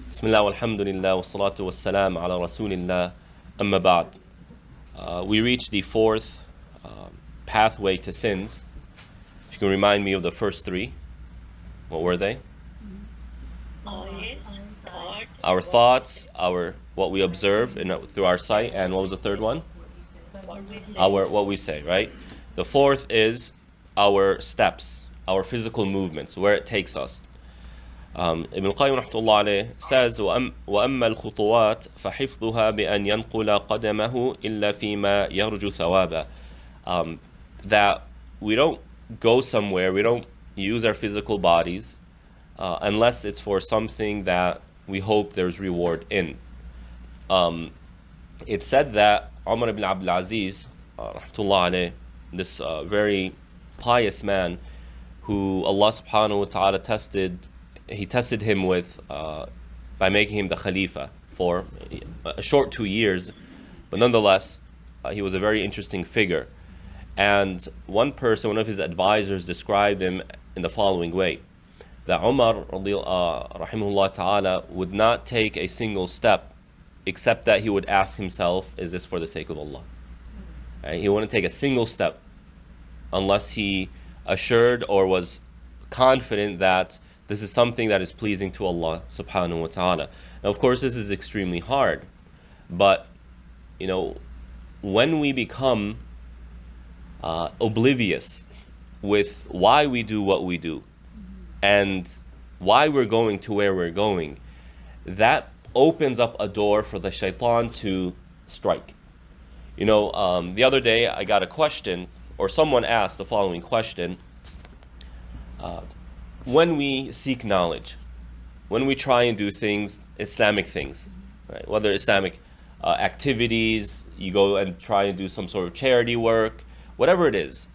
Bismillah walhamdulillah wa salatu wassalam ala rasulillah amma ba'd. We reached the fourth pathway to sins. If you can remind me of the first three, what were they? Eyes, thought, Our thoughts, our what we observe through our sight, and what was the third one? what we say. Our what we say, right? The fourth is our steps, our physical movements, where it takes us. Ibn al-Qayyim rahmatullah alayh says وَأَمَّا الْخُطُوَاتِ فَحِفْظُهَا بِأَنْ يَنْقُلَ قَدَمَهُ إِلَّا فِي مَا يَرْجُ ثَوَابًا. That we don't go somewhere, we don't use our physical bodies unless it's for something that we hope there's reward in. It's said that Umar ibn Abdul Aziz rahmatullah alayh, this very pious man who Allah subhanahu wa ta'ala tested him with by making him the Khalifa for a short 2 years, but nonetheless he was a very interesting figure. And one of his advisors, described him in the following way: that Umar rahimahullah ta'ala would not take a single step except that he would ask himself, is this for the sake of Allah? Right? He wouldn't take a single step unless he assured or was confident that this is something that is pleasing to Allah subhanahu wa ta'ala. Now, of course, this is extremely hard, but when we become oblivious with why we do what we do and why we're going to where we're going, that opens up a door for the shaitan to strike. The other day I got a question, or someone asked the following question: when we seek knowledge, when we try and do things, Islamic things, right? Whether Islamic activities, you go and try and do some sort of charity work, whatever it is,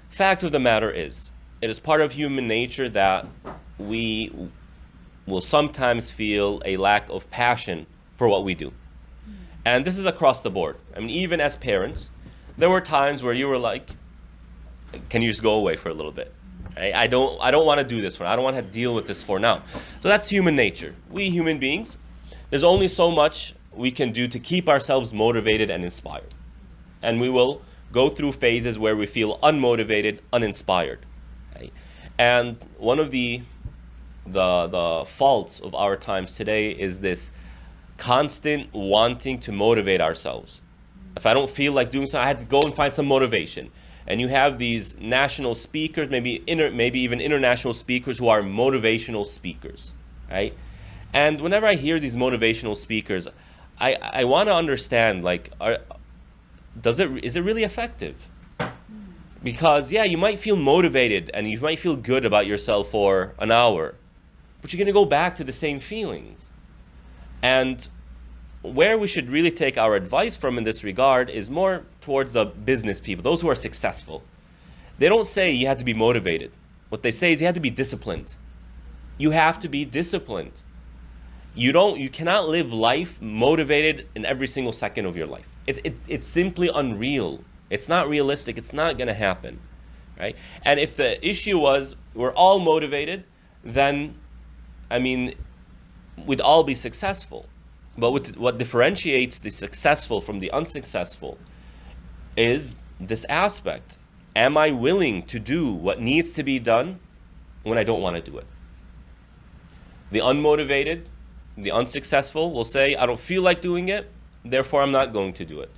fact of the matter is, it is part of human nature that we will sometimes feel a lack of passion for what we do. And this is across the board. I mean, even as parents, there were times where you were like, can you just go away for a little bit? I don't want to do this for now. I don't want to deal with this for now. So that's human nature. We human beings, there's only so much we can do to keep ourselves motivated and inspired. And we will go through phases where we feel unmotivated, uninspired. Right? And one of the faults of our times today is this constant wanting to motivate ourselves. If I don't feel like doing something, I have to go and find some motivation. And you have these national speakers, maybe even international speakers, who are motivational speakers, right? And whenever I hear these motivational speakers, I want to understand, like, is it really effective? Because you might feel motivated and you might feel good about yourself for an hour, but you're going to go back to the same feelings. And where we should really take our advice from in this regard is more towards the business people, those who are successful. They don't say you have to be motivated. What they say is you have to be disciplined. You have to be disciplined. You cannot live life motivated in every single second of your life. It's simply unreal. It's not realistic. It's not going to happen, right? And if the issue was we're all motivated, then, we'd all be successful. But what differentiates the successful from the unsuccessful is this aspect. Am I willing to do what needs to be done when I don't want to do it? The unmotivated, the unsuccessful will say, I don't feel like doing it, therefore I'm not going to do it.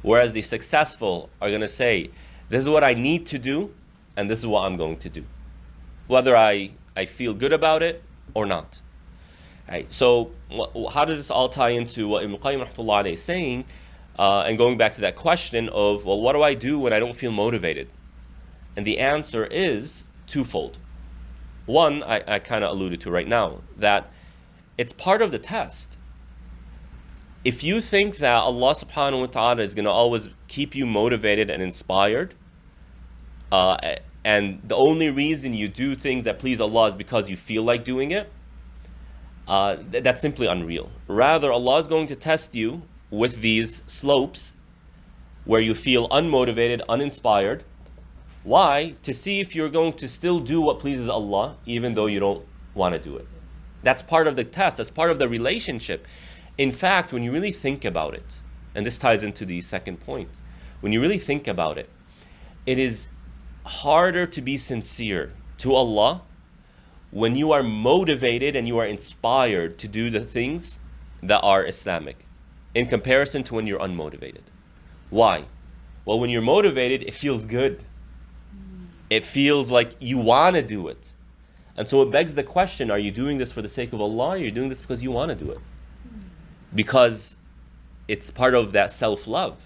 Whereas the successful are going to say, this is what I need to do, and this is what I'm going to do, whether I feel good about it or not. Right, so how does this all tie into what Ibn Qayyim rahmatullah alayhi is saying, and going back to that question of, well, what do I do when I don't feel motivated? And the answer is twofold. One, I kind of alluded to right now, that it's part of the test. If you think that Allah subhanahu wa ta'ala is going to always keep you motivated and inspired, and the only reason you do things that please Allah is because you feel like doing it, that's simply unreal. Rather, Allah is going to test you with these slopes where you feel unmotivated, uninspired. Why? To see if you're going to still do what pleases Allah, even though you don't want to do it. That's part of the test. That's part of the relationship. In fact, when you really think about it, and this ties into the second point, when you really think about it, it is harder to be sincere to Allah when you are motivated and you are inspired to do the things that are Islamic, in comparison to when you're unmotivated. Why? Well, when you're motivated, it feels good. It feels like you want to do it. And so it begs the question, are you doing this for the sake of Allah, or are you doing this because you want to do it? Because it's part of that self-love,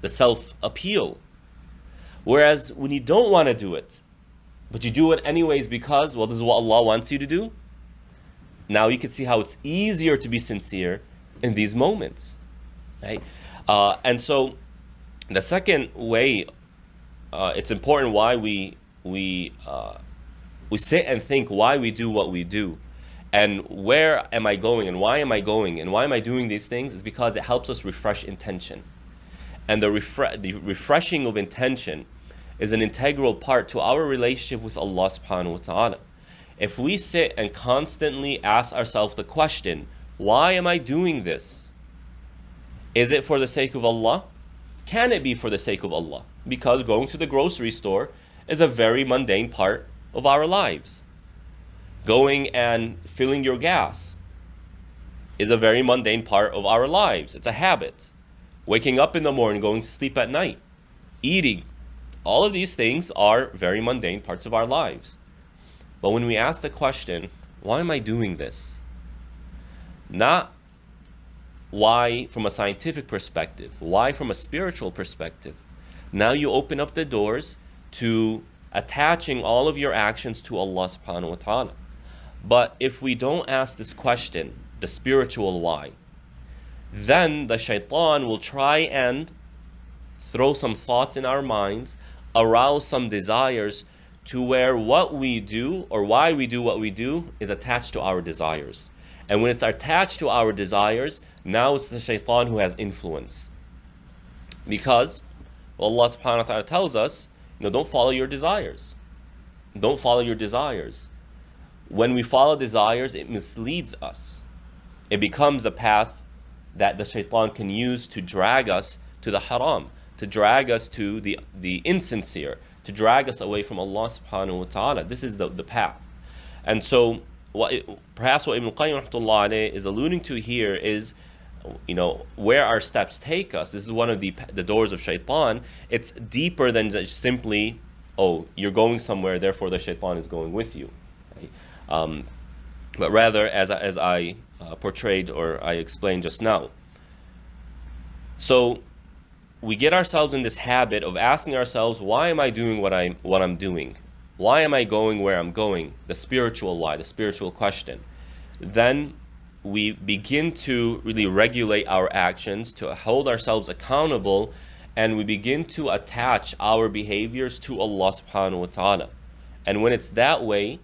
the self-appeal. Whereas when you don't want to do it, but you do it anyways because, well, this is what Allah wants you to do, now you can see how it's easier to be sincere in these moments, right? And so the second way, it's important why we sit and think why we do what we do, and where am I going, and why am I going, and why am I doing these things, is because it helps us refresh intention. And the refreshing of intention is an integral part to our relationship with Allah subhanahu wa ta'ala. If we sit and constantly ask ourselves the question, why am I doing this? Is it for the sake of Allah? Can it be for the sake of Allah? Because going to the grocery store is a very mundane part of our lives. Going and filling your gas is a very mundane part of our lives. It's a habit. Waking up in the morning, going to sleep at night, eating, all of these things are very mundane parts of our lives. But when we ask the question, why am I doing this? Not why from a scientific perspective, why from a spiritual perspective. Now you open up the doors to attaching all of your actions to Allah subhanahu wa ta'ala. But if we don't ask this question, the spiritual why, then the shaitan will try and throw some thoughts in our minds, arouse some desires, to where what we do or why we do what we do is attached to our desires. And when it's attached to our desires, now it's the shaitan who has influence. Because Allah subhanahu wa ta'ala tells us, don't follow your desires. Don't follow your desires. When we follow desires, it misleads us. It becomes a path that the shaitan can use to drag us to the haram, to drag us to the insincere, to drag us away from Allah subhanahu wa ta'ala. This is the path. And so perhaps what Ibn Qayyim rahmatullah alayh is alluding to here is, where our steps take us. This is one of the doors of shaitan. It's deeper than just simply, you're going somewhere, therefore the shaitan is going with you. Right? But rather, as I portrayed or I explained just now. So we get ourselves in this habit of asking ourselves, why am I doing what I'm doing? Why am I going where I'm going? The spiritual why, the spiritual question. Then we begin to really regulate our actions, to hold ourselves accountable, and we begin to attach our behaviors to Allah subhanahu wa ta'ala. And when it's that way,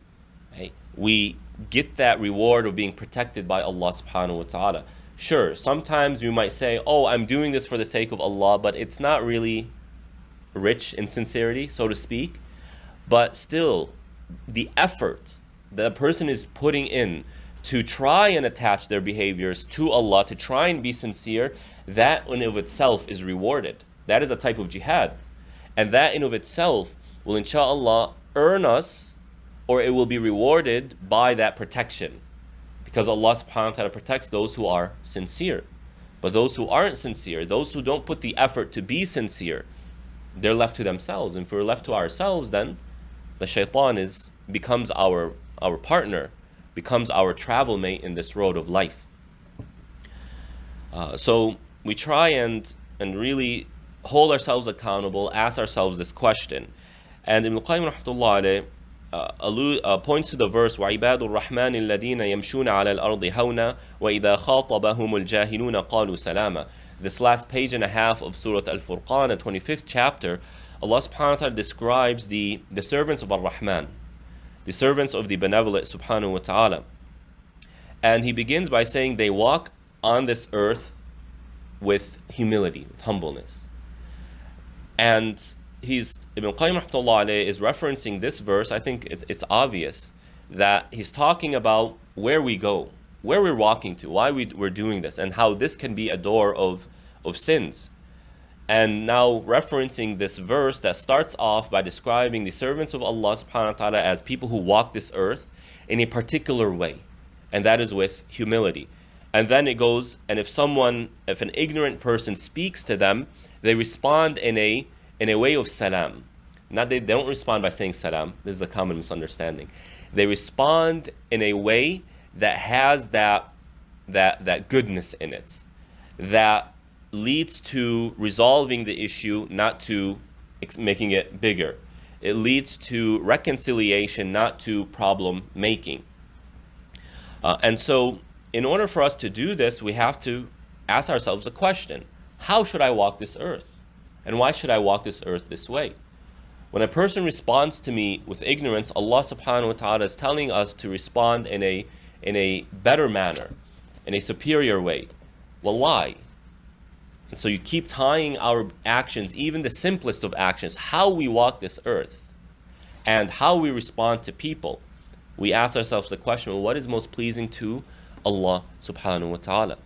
right, we get that reward of being protected by Allah subhanahu wa ta'ala. Sure, sometimes we might say, I'm doing this for the sake of Allah, but it's not really rich in sincerity, so to speak. But still, the effort that a person is putting in to try and attach their behaviors to Allah, to try and be sincere, that in of itself is rewarded. That is a type of jihad. And that in of itself will inshallah earn us, or it will be rewarded by that protection. Because Allah subhanahu wa ta'ala protects those who are sincere. But those who aren't sincere, those who don't put the effort to be sincere, they're left to themselves. And if we're left to ourselves, then the shaitan becomes our partner, becomes our travel mate in this road of life. So we try and really hold ourselves accountable, ask ourselves this question. And Ibn Qayyim rahmatullah alayh points to the verse, وَعِبَادُ الرَّحْمَنِ الَّذِينَ يَمْشُونَ عَلَى الْأَرْضِ هَوْنًا وَإِذَا خَاطَبَهُمُ الْجَاهِلُونَ قَالُوا سَلَامًا. This last page and a half of Surah Al-Furqan, the 25th chapter, Allah subhanahu wa ta'ala describes the servants of Ar-Rahman, the servants of the benevolent subhanahu wa ta'ala. And he begins by saying they walk on this earth with humility, with humbleness. And Ibn Qayyim rahmatullah alayh is referencing this verse. I think it's obvious that he's talking about where we go, where we're walking to, why we're doing this, and how this can be a door of sins. And now referencing this verse that starts off by describing the servants of Allah subhanahu wa ta'ala as people who walk this earth in a particular way, and that is with humility. And then it goes, and if an ignorant person speaks to them, they respond in a way of salam. They don't respond by saying salam. This is a common misunderstanding. They respond in a way that has that goodness in it, that leads to resolving the issue, not to making it bigger. It leads to reconciliation, not to problem making. And so, in order for us to do this, we have to ask ourselves the question: how should I walk this earth? And why should I walk this earth this way? When a person responds to me with ignorance, Allah subhanahu wa ta'ala is telling us to respond in a better manner, in a superior way. Well, why? And so you keep tying our actions, even the simplest of actions, how we walk this earth and how we respond to people. We ask ourselves the question, well, what is most pleasing to Allah subhanahu wa ta'ala?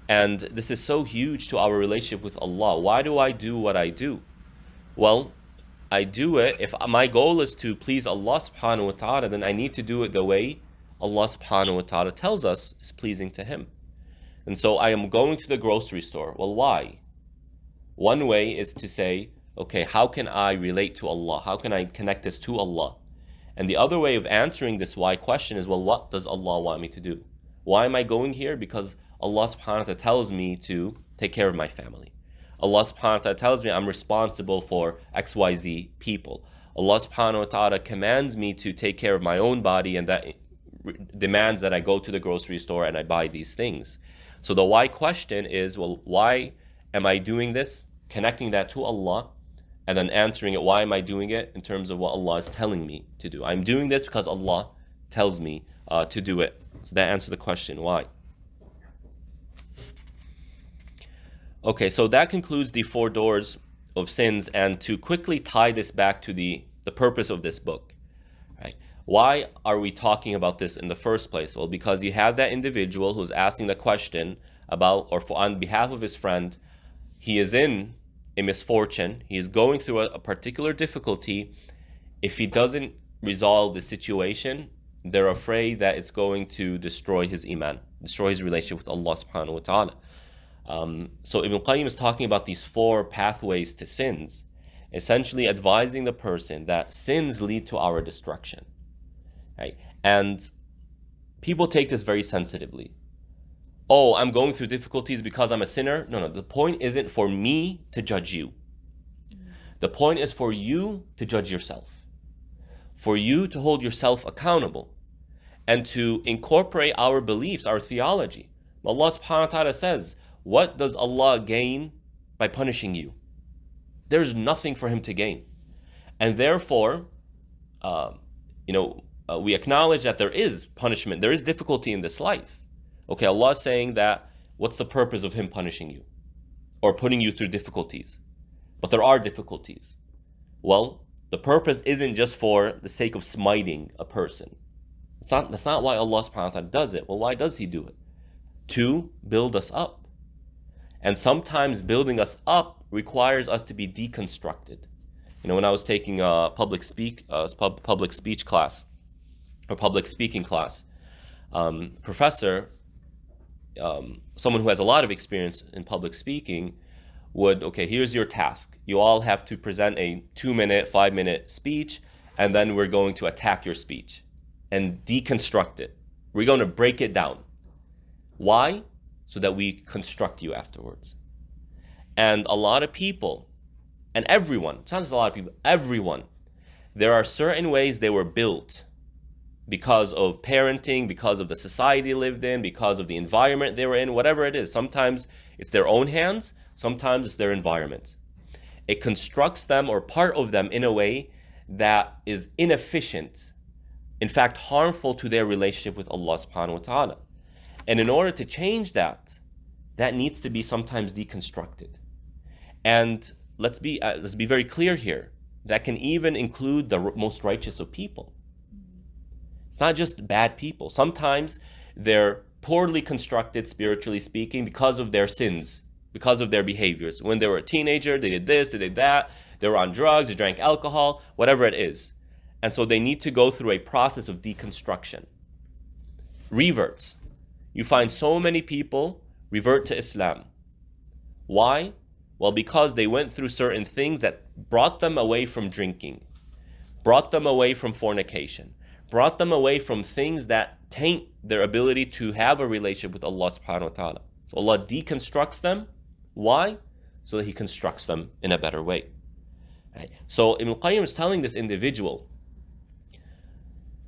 And this is so huge to our relationship with Allah. Why do I do what I do? Well, I do it, if my goal is to please Allah subhanahu wa ta'ala, then I need to do it the way Allah subhanahu wa ta'ala tells us is pleasing to Him. And so I am going to the grocery store. Well, why? One way is to say, okay, how can I relate to Allah? How can I connect this to Allah? And the other way of answering this why question is, well, what does Allah want me to do? Why am I going here? Because Allah subhanahu wa ta'ala tells me to take care of my family. Allah subhanahu wa ta'ala tells me I'm responsible for XYZ people. Allah subhanahu wa ta'ala commands me to take care of my own body, and that demands that I go to the grocery store and I buy these things. So the why question is, well, why am I doing this? Connecting that to Allah, and then answering it, why am I doing it in terms of what Allah is telling me to do? I'm doing this because Allah tells me to do it. So that answers the question, why? Okay, so that concludes the 4 doors of sins, and to quickly tie this back to the purpose of this book, right? Why are we talking about this in the first place? Well, because you have that individual who's asking the question about, or on behalf of his friend, he is in a misfortune, he is going through a particular difficulty. If he doesn't resolve the situation, they're afraid that it's going to destroy his iman, destroy his relationship with Allah subhanahu wa ta'ala. So Ibn Qayyim is talking about these 4 pathways to sins, essentially advising the person that sins lead to our destruction. Right? And people take this very sensitively. Oh, I'm going through difficulties because I'm a sinner. No, the point isn't for me to judge you. The point is for you to judge yourself, for you to hold yourself accountable, and to incorporate our beliefs, our theology. Allah subhanahu wa ta'ala says, what does Allah gain by punishing you? There's nothing for Him to gain. And therefore, we acknowledge that there is punishment, there is difficulty in this life. Okay, Allah is saying that, what's the purpose of Him punishing you or putting you through difficulties? But there are difficulties. Well, the purpose isn't just for the sake of smiting a person. That's not why Allah subhanahu wa ta'ala does it. Well, why does He do it? To build us up. And sometimes building us up requires us to be deconstructed. When I was taking a public speech class, or public speaking class, professor, someone who has a lot of experience in public speaking, would, okay, here's your task. You all have to present a 2-minute, 5-minute speech, and then we're going to attack your speech and deconstruct it. We're going to break it down. Why? So that we construct you afterwards. And a lot of people, and everyone, it's not just a lot of people, everyone, there are certain ways they were built because of parenting, because of the society they lived in, because of the environment they were in, whatever it is. Sometimes it's their own hands, sometimes it's their environment. It constructs them, or part of them, in a way that is inefficient, in fact harmful to their relationship with Allah subhanahu wa ta'ala. And in order to change that needs to be sometimes deconstructed. And let's be very clear here. That can even include the most righteous of people. not just bad people. Sometimes they're poorly constructed, spiritually speaking, because of their sins, because of their behaviors. When they were a teenager, they did this, they did that, they were on drugs, they drank alcohol, whatever it is. And so they need to go through a process of deconstruction. Reverts. You find so many people revert to Islam. Why? Well, because they went through certain things that brought them away from drinking, brought them away from fornication, brought them away from things that taint their ability to have a relationship with Allah subhanahu wa ta'ala. So Allah deconstructs them. Why? So that He constructs them in a better way. Right? So Ibn Qayyim is telling this individual,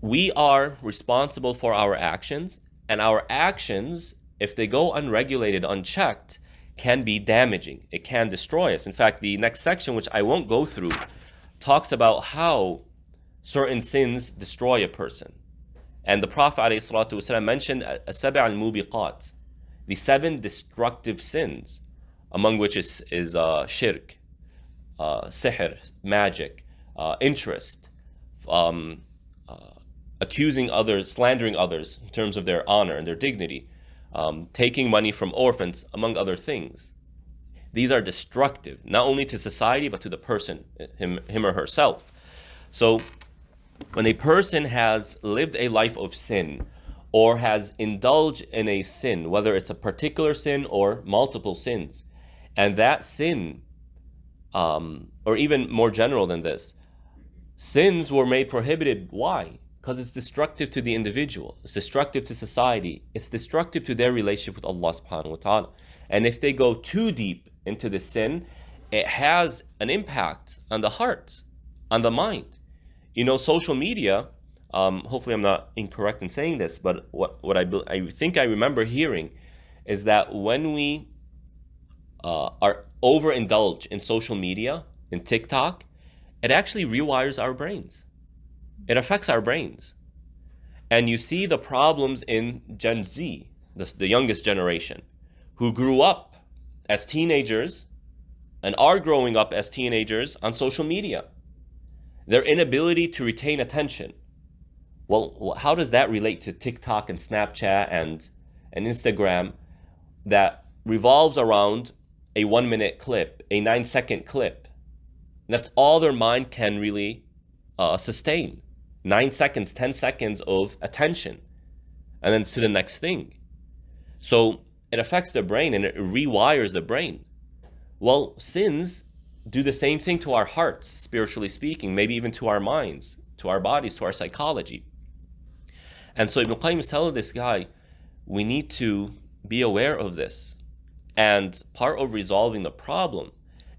we are responsible for our actions, and our actions, if they go unregulated, unchecked, can be damaging. It can destroy us. In fact, the next section, which I won't go through, talks about how certain sins destroy a person. And the Prophet ﷺ mentioned as-sab' al-mubiqat, the 7 destructive sins, among which is shirk, sihr, magic, interest, accusing others, slandering others in terms of their honor and their dignity, taking money from orphans, among other things. These are destructive, not only to society, but to the person, him or herself. So when a person has lived a life of sin or has indulged in a sin, whether it's a particular sin or multiple sins, and that sin, or even more general than this, sins were made prohibited. Why? Because it's destructive to the individual, it's destructive to society, it's destructive to their relationship with Allah subhanahu wa ta'ala. And if they go too deep into the sin, it has an impact on the heart, on the mind. You know, social media, hopefully I'm not incorrect in saying this, but what I think I remember hearing is that when we are overindulged in social media, in TikTok, it actually rewires our brains. It affects our brains. And you see the problems in Gen Z, the youngest generation, who grew up as teenagers and are growing up as teenagers on social media. Their inability to retain attention. Well, how does that relate to TikTok and Snapchat and Instagram that revolves around a 1-minute clip, a 9-second clip? That's all their mind can really sustain. 9 seconds, 10 seconds of attention, and then to the next thing. So it affects the brain and it rewires the brain. Well, sins do the same thing to our hearts, spiritually speaking, maybe even to our minds, to our bodies, to our psychology. And so Ibn Qayyim is telling this guy, we need to be aware of this. And part of resolving the problem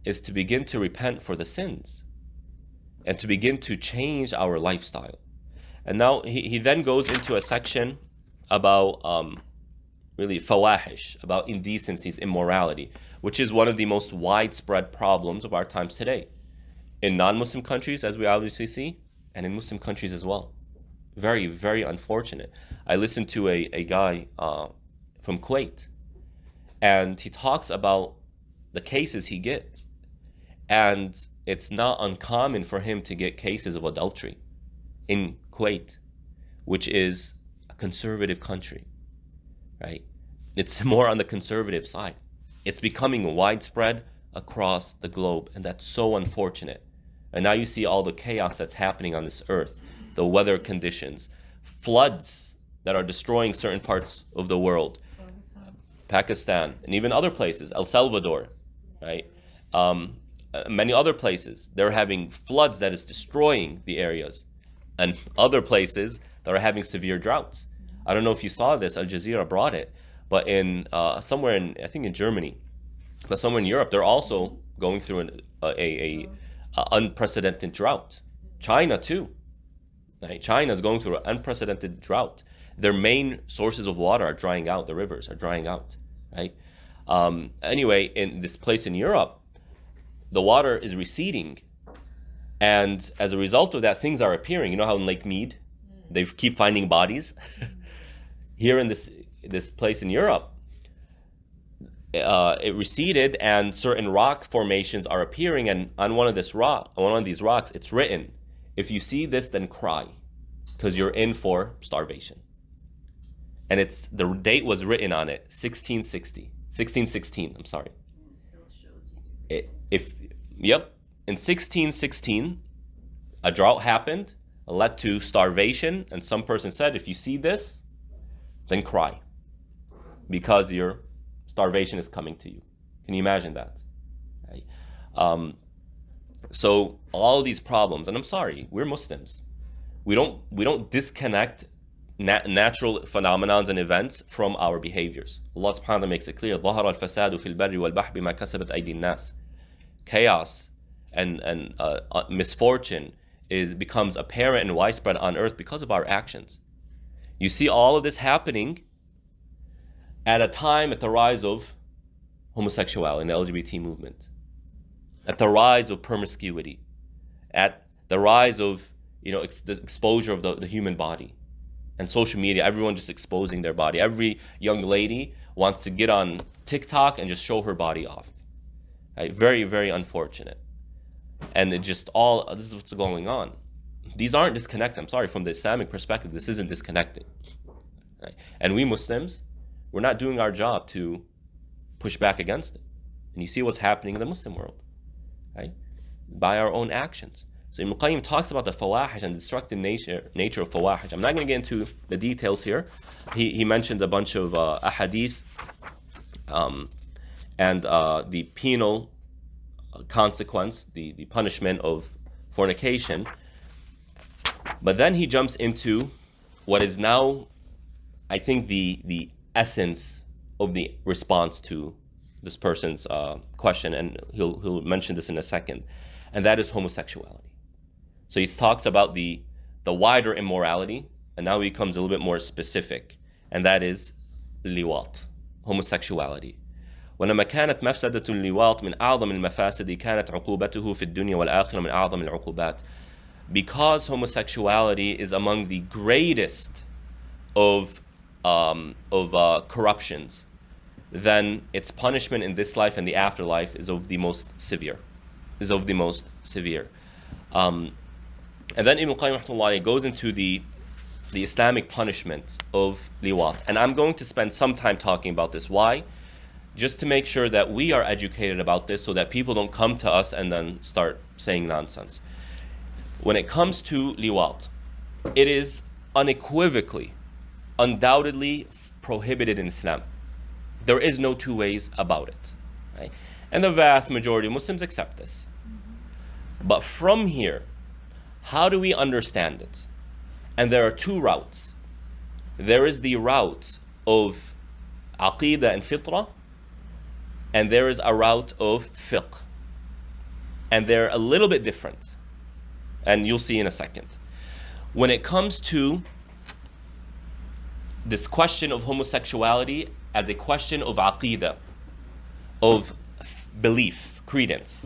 is to begin to repent for the sins and to begin to change our lifestyle. And now he then goes into a section about really fawahish, about indecencies, immorality, which is one of the most widespread problems of our times today. In non-Muslim countries, as we obviously see, and in Muslim countries as well. Very, very unfortunate. I listened to a guy from Kuwait, and he talks about the cases he gets. And it's not uncommon for him to get cases of adultery in Kuwait, which is a conservative country, right? It's more on the conservative side. It's becoming widespread across the globe, and that's so unfortunate. And now you see all the chaos that's happening on this earth, the weather conditions, floods that are destroying certain parts of the world, Pakistan, and even other places, El Salvador, right? Many other places, they're having floods that is destroying the areas, and other places that are having severe droughts. I don't know if you saw this, Al Jazeera brought it, but in somewhere in, I think in Germany, but somewhere in Europe, they're also going through an unprecedented drought. China too, right? China is going through an unprecedented drought. Their main sources of water are drying out, the rivers are drying out, right? Anyway, in this place in Europe, the water is receding, and as a result of that, things are appearing. You know how in Lake Mead, they keep finding bodies? Here in this place in Europe, it receded, and certain rock formations are appearing, and on one of these rocks, it's written, "If you see this, then cry." because you're in for starvation. And it's the date was written on it, 1616, I'm sorry. In 1616, a drought happened, led to starvation, and some person said, if you see this, then cry, because your starvation is coming to you. Can you imagine that? Right? So all these problems, and I'm sorry, we're Muslims. We don't disconnect natural phenomenons and events from our behaviors. Allah subhanahu wa ta'ala makes it clear, ظهر الفساد في البر والبحر بما كسبت أيدي الناس. Chaos and misfortune becomes apparent and widespread on earth because of our actions. You see all of this happening at a time at the rise of homosexuality and the LGBT movement, at the rise of promiscuity, at the rise of the exposure of the human body, and social media. Everyone just exposing their body. Every young lady wants to get on TikTok and just show her body off. Right? Very, very unfortunate. And this is what's going on. These aren't disconnected. I'm sorry, from the Islamic perspective, this isn't disconnected. Right? And we Muslims, we're not doing our job to push back against it. And you see what's happening in the Muslim world, right? By our own actions. So Ibn Qayyim talks about the fawahish and destructive nature of fawahish. I'm not going to get into the details here. He mentioned a bunch of ahadith and the penal consequence, the punishment of fornication. But then he jumps into what is now, I think, the essence of the response to this person's question, and he'll mention this in a second, and that is homosexuality. So he talks about the wider immorality, and now he becomes a little bit more specific, and that is liwat, homosexuality. ولما كانت مفسدة اللواط من أعظم المفاسد كانت عقوبته في الدنيا والآخرة من أعظم العقوبات. Because homosexuality is among the greatest of corruptions, then its punishment in this life and the afterlife is of the most severe. And then Ibn Qayyim rahmatullahi goes into the Islamic punishment of liwat. And I'm going to spend some time talking about this. Why? Just to make sure that we are educated about this so that people don't come to us and then start saying nonsense. When it comes to liwat, it is unequivocally, undoubtedly prohibited in Islam. There is no two ways about it. Right? And the vast majority of Muslims accept this. But from here, how do we understand it? And there are two routes. There is the route of aqidah and fitra, and there is a route of fiqh. And they're a little bit different. And you'll see in a second. When it comes to this question of homosexuality as a question of aqidah, of belief, credence,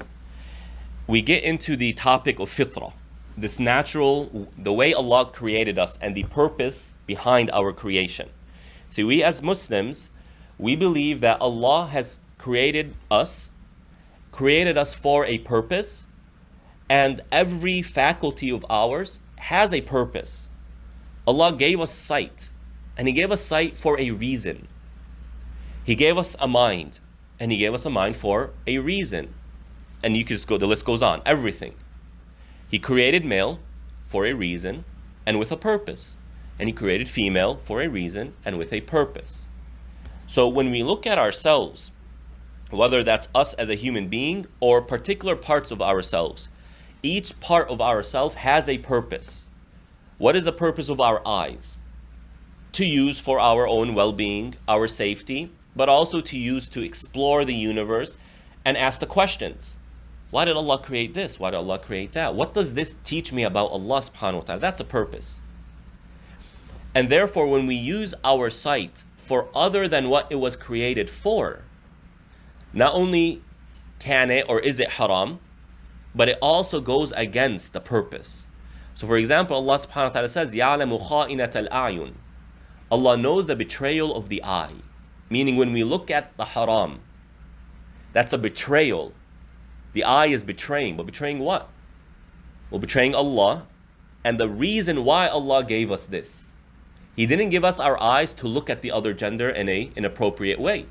we get into the topic of fitra, this natural, the way Allah created us and the purpose behind our creation. See, we as Muslims, we believe that Allah has created us for a purpose, and every faculty of ours has a purpose. Allah gave us sight, and He gave us sight for a reason. He gave us a mind, and He gave us a mind for a reason. And you can just go, the list goes on, everything. He created male for a reason and with a purpose. And He created female for a reason and with a purpose. So when we look at ourselves, whether that's us as a human being or particular parts of ourselves, each part of ourselves has a purpose. What is the purpose of our eyes? To use for our own well-being, our safety, but also to use to explore the universe and ask the questions. Why did Allah create this? Why did Allah create that? What does this teach me about Allah subhanahu wa ta'ala? That's a purpose. And therefore, when we use our sight for other than what it was created for, not only can it or is it haram, but it also goes against the purpose. So for example, Allah subhanahu wa ta'ala says, يَعْلَمُ خَائِنَةَ الْأَعْيُنِ. Allah knows the betrayal of the eye. Meaning when we look at the haram, that's a betrayal. The eye is betraying. But betraying what? Well, betraying Allah And the reason why Allah gave us this, He didn't give us our eyes to look at the other gender in an inappropriate way.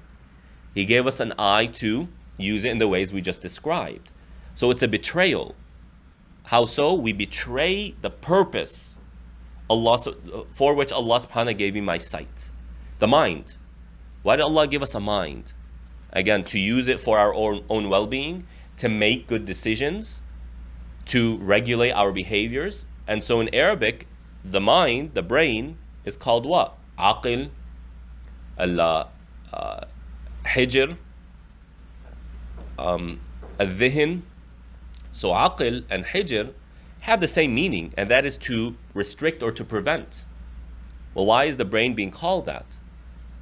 He gave us an eye to use it in the ways we just described. So it's a betrayal. How so? We betray the purpose for which Allah subhanahu wa ta'ala gave me my sight. The mind. Why did Allah give us a mind? Again, to use it for our own well-being, to make good decisions, to regulate our behaviors. And so in Arabic, the mind, the brain, is called what? Aqil, hijr, al-dhihin. So aqil and hijr have the same meaning, and that is to restrict or to prevent. Well, why is the brain being called that?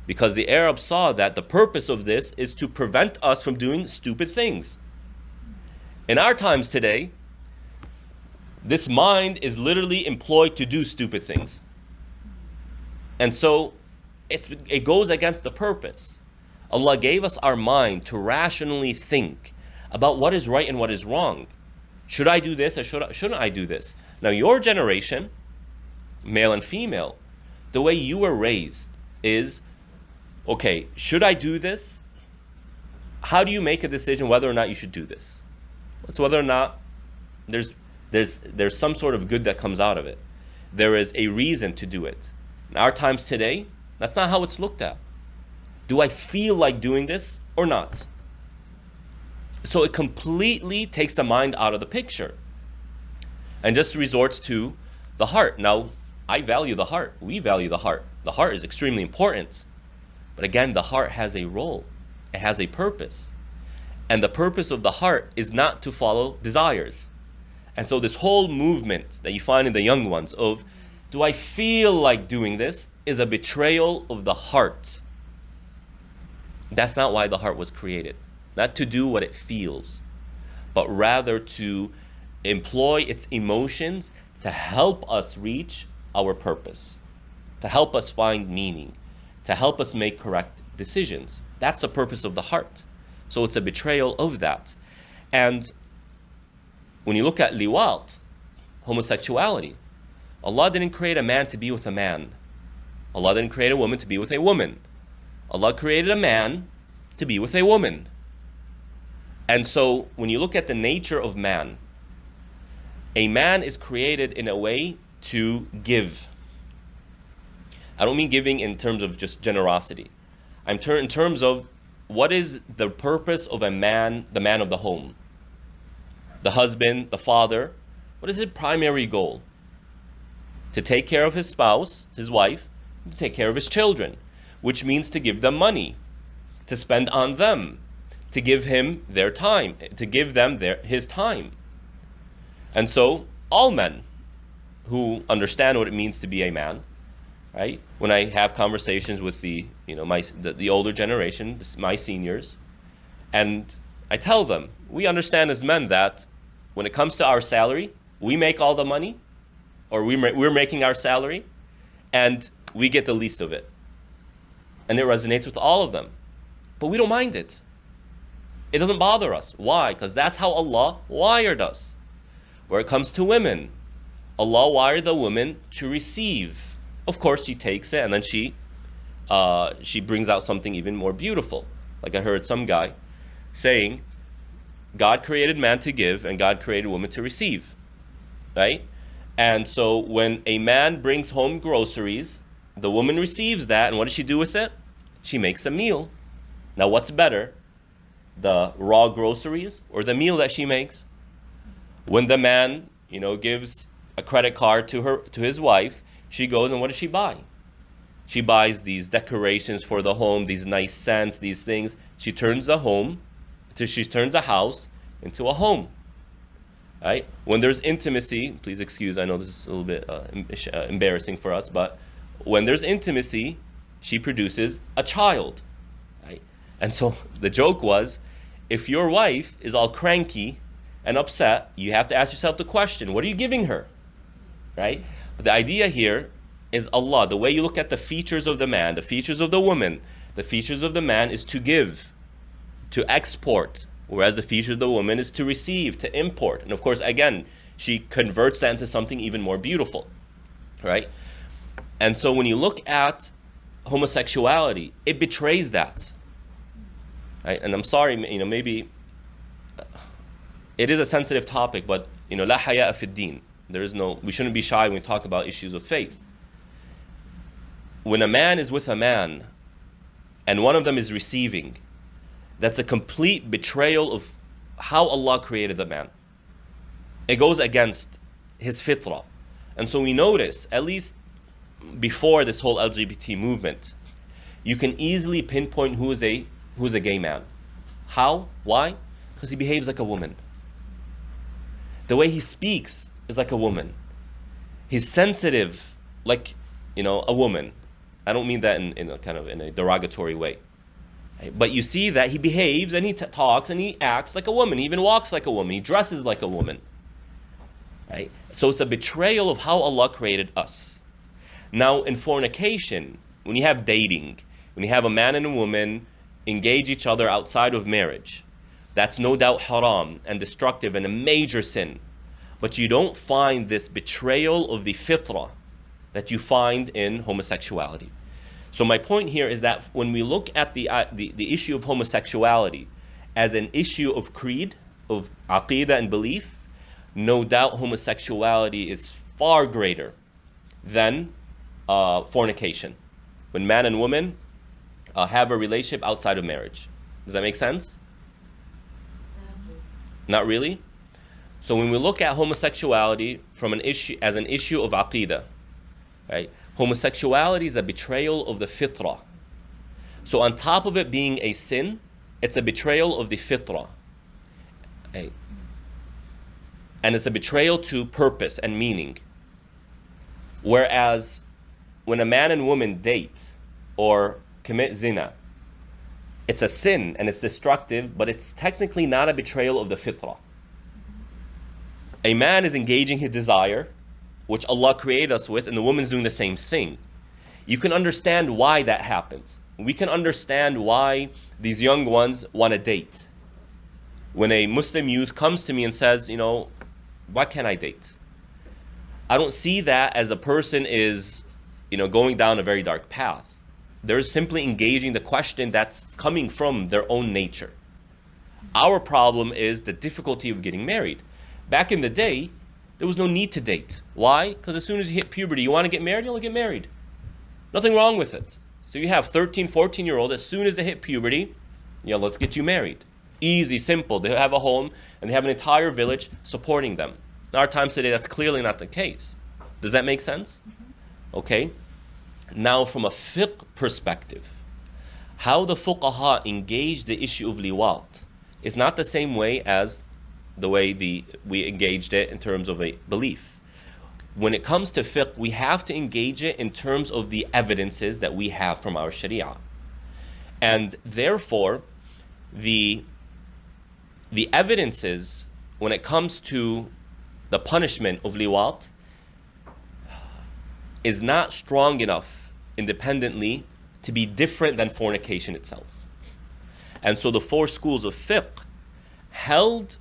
Because the Arabs saw that the purpose of this is to prevent us from doing stupid things. In our times today, this mind is literally employed to do stupid things. And so it goes against the purpose. Allah gave us our mind to rationally think about what is right and what is wrong. Should I do this or shouldn't I do this? Now your generation, male and female, the way you were raised is, okay, should I do this? How do you make a decision whether or not you should do this? It's whether or not there's some sort of good that comes out of it. There is a reason to do it. In our times today, that's not how it's looked at. Do I feel like doing this or not? So it completely takes the mind out of the picture and just resorts to the heart. Now, I value the heart. We value the heart. The heart is extremely important. But again, the heart has a role. It has a purpose. And the purpose of the heart is not to follow desires. And so this whole movement that you find in the young ones of, do I feel like doing this, is a betrayal of the heart. That's not why the heart was created. Not to do what it feels, but rather to employ its emotions to help us reach our purpose, to help us find meaning, to help us make correct decisions. That's the purpose of the heart. So it's a betrayal of that. And when you look at liwat, homosexuality, Allah didn't create a man to be with a man. Allah didn't create a woman to be with a woman. Allah created a man to be with a woman. And so when you look at the nature of man, a man is created in a way to give. I don't mean giving in terms of just generosity. I'm in terms of what is the purpose of a man, the man of the home, the husband, the father. What is his primary goal? To take care of his spouse, his wife, to take care of his children, which means to give them money, to spend on them, to give him their time, to give them his time. And so all men who understand what it means to be a man, right? When I have conversations with the older generation, my seniors, and I tell them, we understand as men that when it comes to our salary, we make all the money, or we're making our salary, and we get the least of it. And it resonates with all of them. But we don't mind it. It doesn't bother us. Why? Because that's how Allah wired us. Where it comes to women, Allah wired the woman to receive. Of course, she takes it and then she brings out something even more beautiful. Like I heard some guy saying, God created man to give and God created woman to receive. Right? And so when a man brings home groceries, the woman receives that, and what does she do with it? She makes a meal. Now what's better? The raw groceries or the meal that she makes? When the man, gives a credit card to his wife, she goes and what does she buy? She buys these decorations for the home, these nice scents, these things. She turns the house into a home. Right? When there's intimacy, please excuse, I know this is a little bit embarrassing for us, but when there's intimacy, she produces a child. Right? And so the joke was, if your wife is all cranky and upset, you have to ask yourself the question, what are you giving her? Right? But the idea here is Allah. The way you look at the features of the man, the features of the woman, the features of the man is to give, to export, whereas the feature of the woman is to receive, to import. And of course, again, she converts that into something even more beautiful, right? And so when you look at homosexuality, it betrays that, right? And I'm sorry, maybe it is a sensitive topic, but la haya fi din. We shouldn't be shy when we talk about issues of faith. When a man is with a man and one of them is receiving, that's a complete betrayal of how Allah created the man. It goes against his fitra. And so we notice, at least before this whole LGBT movement, you can easily pinpoint who's a gay man. How? Why? Because he behaves like a woman. The way he speaks is like a woman. He's sensitive like, a woman. I don't mean that in a derogatory way. Right? But you see that he behaves and he talks and he acts like a woman. He even walks like a woman. He dresses like a woman. Right? So it's a betrayal of how Allah created us. Now in fornication, when you have dating, when you have a man and a woman engage each other outside of marriage, that's no doubt haram and destructive and a major sin. But you don't find this betrayal of the fitra that you find in homosexuality. So my point here is that when we look at the issue of homosexuality as an issue of creed, of aqidah and belief, no doubt homosexuality is far greater than fornication. When man and woman have a relationship outside of marriage. Does that make sense? Not really? So when we look at homosexuality from an issue as an issue of aqidah, right? Homosexuality is a betrayal of the fitra. So on top of it being a sin, it's a betrayal of the fitra. Right? And it's a betrayal to purpose and meaning. Whereas when a man and woman date or commit zina, it's a sin and it's destructive, but it's technically not a betrayal of the fitrah. A man is engaging his desire, which Allah created us with, and the woman's doing the same thing. You can understand why that happens. We can understand why these young ones want to date. When a Muslim youth comes to me and says, why can't I date? I don't see that as a person is, going down a very dark path. They're simply engaging the question that's coming from their own nature. Our problem is the difficulty of getting married. Back in the day, there was no need to date. Why? Because as soon as you hit puberty, you want to get married, you'll get married. Nothing wrong with it. So you have 13, 14-year-olds, as soon as they hit puberty, let's get you married. Easy, simple. They have a home, and they have an entire village supporting them. In our times today, that's clearly not the case. Does that make sense? Okay. Now, from a fiqh perspective, how the fuqaha engage the issue of liwat is not the same way as the way we engaged it in terms of a belief. When it comes to fiqh, we have to engage it in terms of the evidences that we have from our sharia. And therefore, the evidences when it comes to the punishment of liwat is not strong enough independently to be different than fornication itself. And so the four schools of fiqh held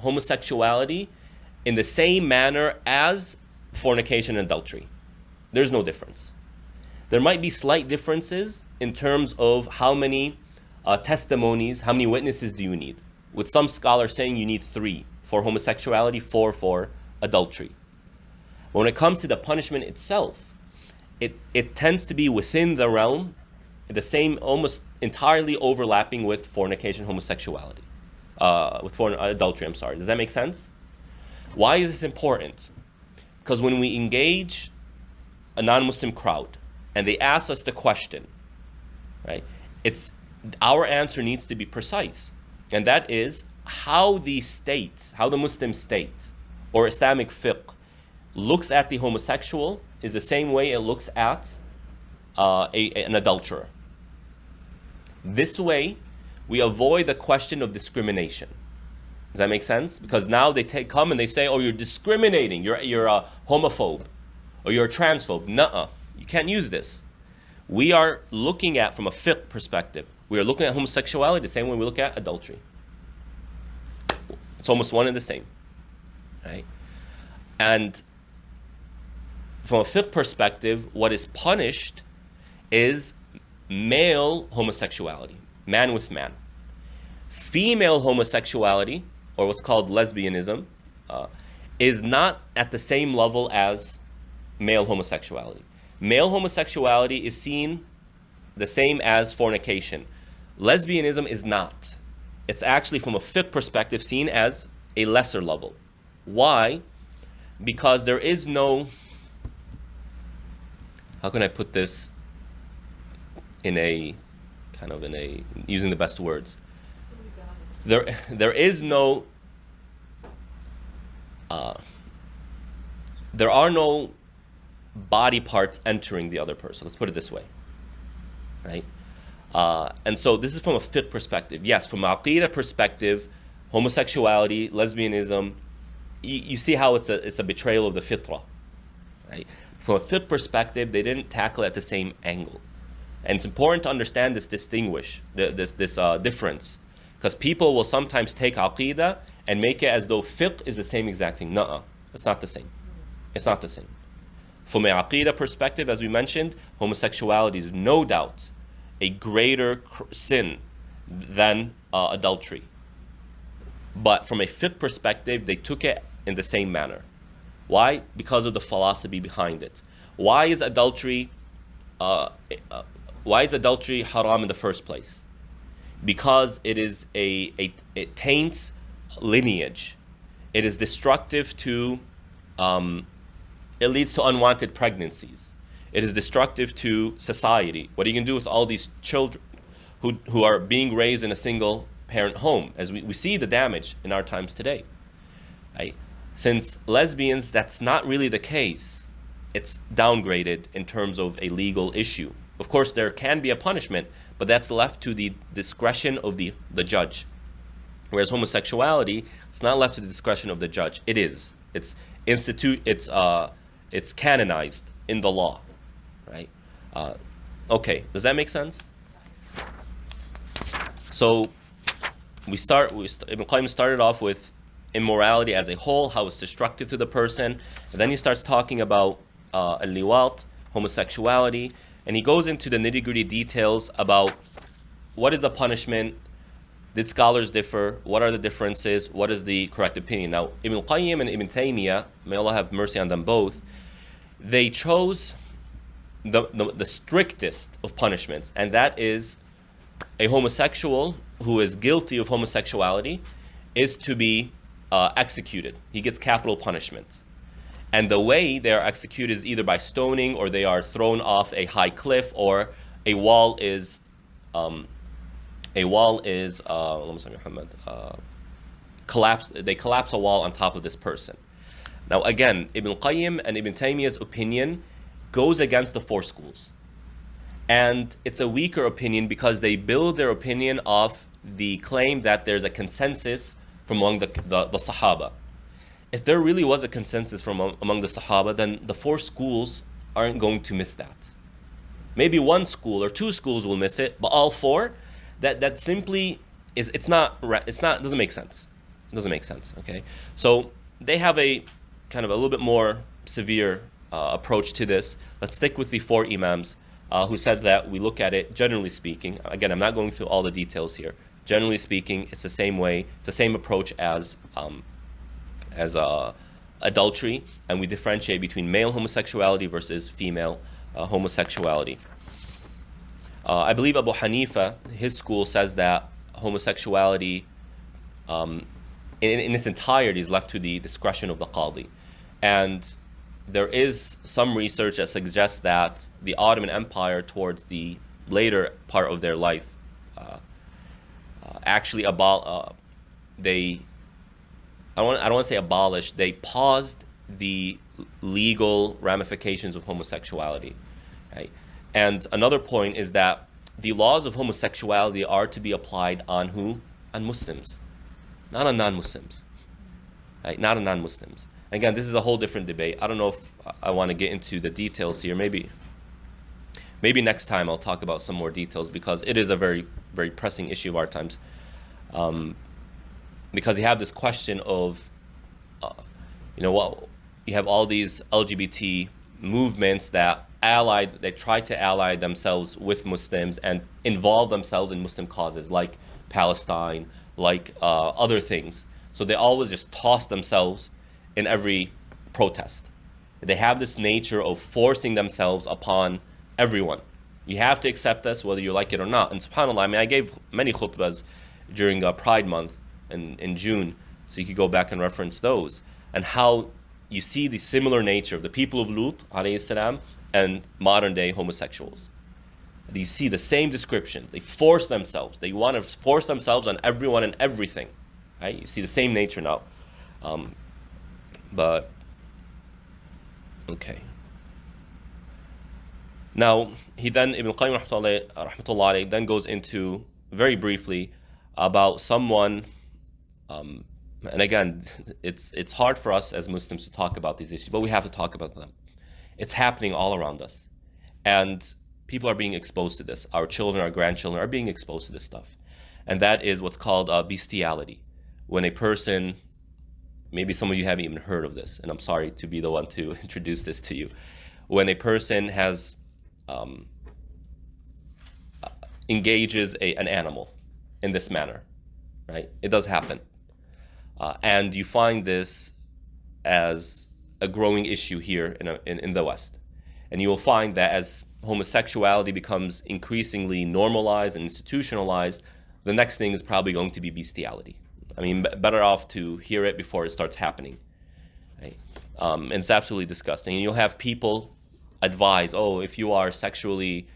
homosexuality in the same manner as fornication and adultery. There's no difference. There might be slight differences in terms of how many testimonies, how many witnesses do you need. With some scholars saying you need 3 for homosexuality, 4 for adultery. But when it comes to the punishment itself, it tends to be within the realm, the same, almost entirely overlapping with fornication, homosexuality, adultery. Does that make sense? Why is this important? Because when we engage a non-Muslim crowd and they ask us the question, right? Our answer needs to be precise, and that is how the Muslim state or Islamic fiqh looks at the homosexual is the same way it looks at an adulterer. This way, we avoid the question of discrimination. Does that make sense? Because now they come and they say, "Oh, you're discriminating. You're a homophobe, or you're a transphobe." Nuh-uh. You can't use this. We are looking at, from a fiqh perspective, we are looking at homosexuality the same way we look at adultery. It's almost one and the same. right? And from a fiqh perspective, what is punished is male homosexuality, man with man. Female homosexuality, or what's called lesbianism, is not at the same level as male homosexuality. Male homosexuality is seen the same as fornication. Lesbianism is not. It's actually, from a fiqh perspective, seen as a lesser level. Why? Because there is no, how can I put this in a, using the best words. There is no, there are no body parts entering the other person. Let's put it this way, right? And so this is from a fiqh perspective. Yes, from an aqeedah perspective, homosexuality, lesbianism, you see how it's a betrayal of the fitra, right? From a fiqh perspective, they didn't tackle it at the same angle. And it's important to understand this difference, because people will sometimes take aqeedah and make it as though fiqh is the same exact thing. Nuh-uh, it's not the same. It's not the same. From an aqeedah perspective, as we mentioned, homosexuality is no doubt a greater sin than adultery. But from a fiqh perspective, they took it in the same manner. Why? Because of the philosophy behind it. Why is adultery haram in the first place? Because it taints lineage. It is destructive to, it leads to unwanted pregnancies. It is destructive to society. What are you going to do with all these children who are being raised in a single parent home? As we see the damage in our times today. Right? Since lesbians, that's not really the case. It's downgraded in terms of a legal issue. Of course, there can be a punishment, but that's left to the discretion of the judge. Whereas homosexuality, it's not left to the discretion of the judge. It is. It's canonized in the law, right? Okay, does that make sense? So Ibn Qayyim started off with immorality as a whole, how it's destructive to the person, and then he starts talking about al-liwat, homosexuality, and he goes into the nitty-gritty details about what is the punishment, did scholars differ, what are the differences, what is the correct opinion. Now, Ibn Qayyim and Ibn Taymiyyah, may Allah have mercy on them both, they chose the strictest of punishments, and that is a homosexual who is guilty of homosexuality is to be executed. He gets capital punishment. And the way they are executed is either by stoning, or they are thrown off a high cliff, or a wall is collapsed. They collapse a wall on top of this person. Now again, Ibn Qayyim and Ibn Taymiyyah's opinion goes against the four schools. And it's a weaker opinion because they build their opinion off the claim that there's a consensus from among the Sahaba. If there really was a consensus from among the Sahaba, then the four schools aren't going to miss that. Maybe one school or two schools will miss it, but all four, that simply is, doesn't make sense. It doesn't make sense, okay? So they have a kind of a little bit more severe approach to this. Let's stick with the four imams who said that we look at it, generally speaking, again, I'm not going through all the details here. Generally speaking, it's the same way, it's the same approach as adultery, and we differentiate between male homosexuality versus female homosexuality. I believe Abu Hanifa, his school, says that homosexuality in its entirety is left to the discretion of the qadi. And there is some research that suggests that the Ottoman Empire, towards the later part of their life, actually I don't want to say abolished, they paused the legal ramifications of homosexuality. Right? And another point is that the laws of homosexuality are to be applied on who? On Muslims, not on non-Muslims. Right? Not on non-Muslims. Again, this is a whole different debate. I don't know if I want to get into the details here. Maybe next time I'll talk about some more details, because it is a very, very pressing issue of our times. Because you have this question of What you have all these LGBT movements that try to ally themselves with Muslims and involve themselves in Muslim causes like Palestine, like other things. So they always just toss themselves in every protest. They have this nature of forcing themselves upon everyone. You have to accept this whether you like it or not. And subhanAllah, I gave many khutbahs during Pride Month in June, so you could go back and reference those, and how you see the similar nature of the people of Lut alayhi salam and modern day homosexuals. You see the same description. They force themselves. They want to force themselves on everyone and everything. Right? You see the same nature now. But okay. Now Ibn Qayyim rahmatullahi then goes into very briefly about someone, and again, it's hard for us as Muslims to talk about these issues, but we have to talk about them. It's happening all around us, and people are being exposed to this. Our children, our grandchildren are being exposed to this stuff, and that is what's called bestiality. When a person, maybe some of you haven't even heard of this, and I'm sorry to be the one to introduce this to you. When a person has engages an animal in this manner, right? It does happen. And you find this as a growing issue here in the West. And you will find that as homosexuality becomes increasingly normalized and institutionalized, the next thing is probably going to be bestiality. I mean, better off to hear it before it starts happening. Right? And it's absolutely disgusting. And you'll have people advise, if you are sexually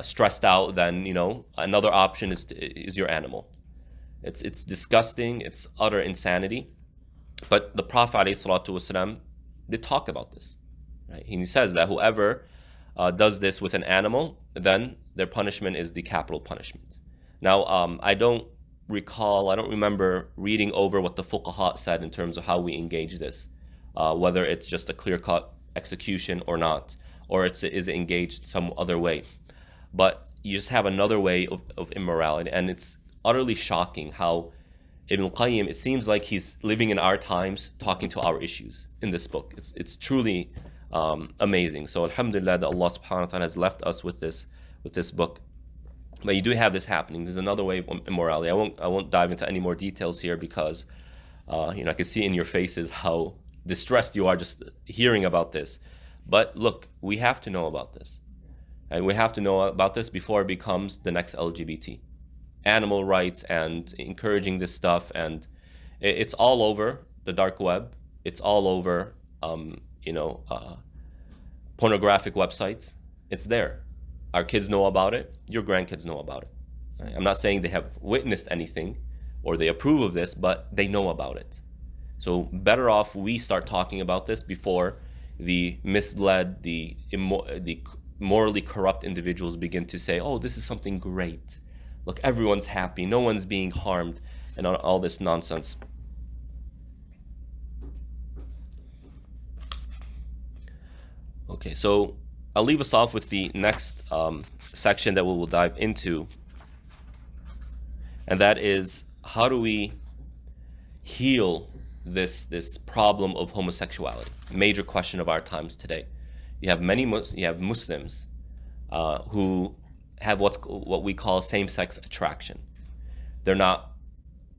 stressed out, then another option is your animal. It's disgusting. It's utter insanity. But the Prophet ﷺ did talk about this. Right? He says that whoever does this with an animal, then their punishment is the capital punishment. Now, I don't remember reading over what the fuqaha said in terms of how we engage this, whether it's just a clear-cut execution or not, or is it engaged some other way. But you just have another way of immorality, and it's utterly shocking how Ibn Qayyim, it seems like he's living in our times, talking to our issues in this book. It's truly amazing. So alhamdulillah that Allah subhanahu wa ta'ala has left us with this book. But you do have this happening. There's another way of immorality. I won't dive into any more details here because I can see in your faces how distressed you are just hearing about this. But look, we have to know about this. And we have to know about this before it becomes the next LGBT. Animal rights and encouraging this stuff, and it's all over the dark web. It's all over, pornographic websites. It's there. Our kids know about it. Your grandkids know about it. Right? I'm not saying they have witnessed anything or they approve of this, but they know about it. So better off we start talking about this before the misled, the morally corrupt individuals begin to say, this is something great. Look, everyone's happy. No one's being harmed, and all this nonsense. Okay, so I'll leave us off with the next section that we will dive into, and that is how do we heal this problem of homosexuality? Major question of our times today. You have Muslims who have what we call same-sex attraction. They're not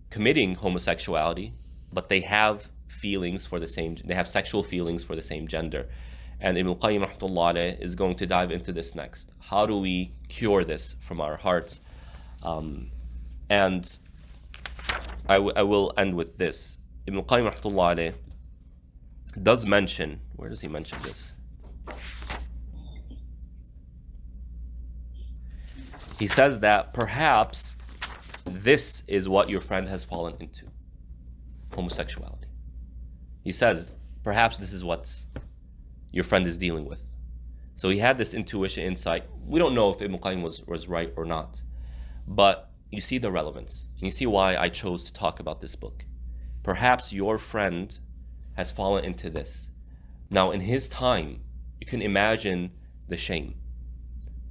committing homosexuality, but they have sexual feelings for the same gender. And Ibn Qayyim rahmatullah is going to dive into this next. How do we cure this from our hearts? And I will end with this. Ibn Qayyim rahmatullah does mention, where does he mention this? He says that perhaps this is what your friend has fallen into, homosexuality. He says perhaps this is what your friend is dealing with. So he had this intuition, insight. We don't know if Ibn Qayyim was right or not, but you see the relevance. And you see why I chose to talk about this book. Perhaps your friend has fallen into this. Now, in his time, you can imagine the shame.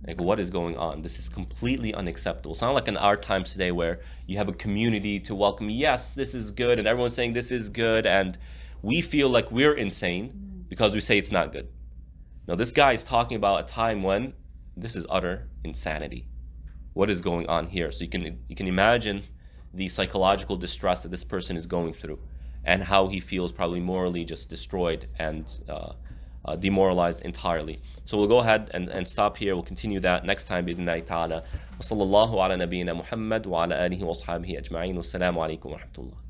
Like, what is going on? This is completely unacceptable. It's not like in our times today where you have a community to welcome, yes, this is good, and everyone's saying this is good, and we feel like we're insane because we say it's not good. Now, this guy is talking about a time when this is utter insanity. What is going on here? So you can imagine the psychological distress that this person is going through, and how he feels probably morally just destroyed and demoralized entirely. So we'll go ahead and stop here. We'll continue that next time بإذن الله تعالى. وصلى الله على نبينا محمد وعلى آله وأصحابه أجمعين والسلام عليكم ورحمة الله.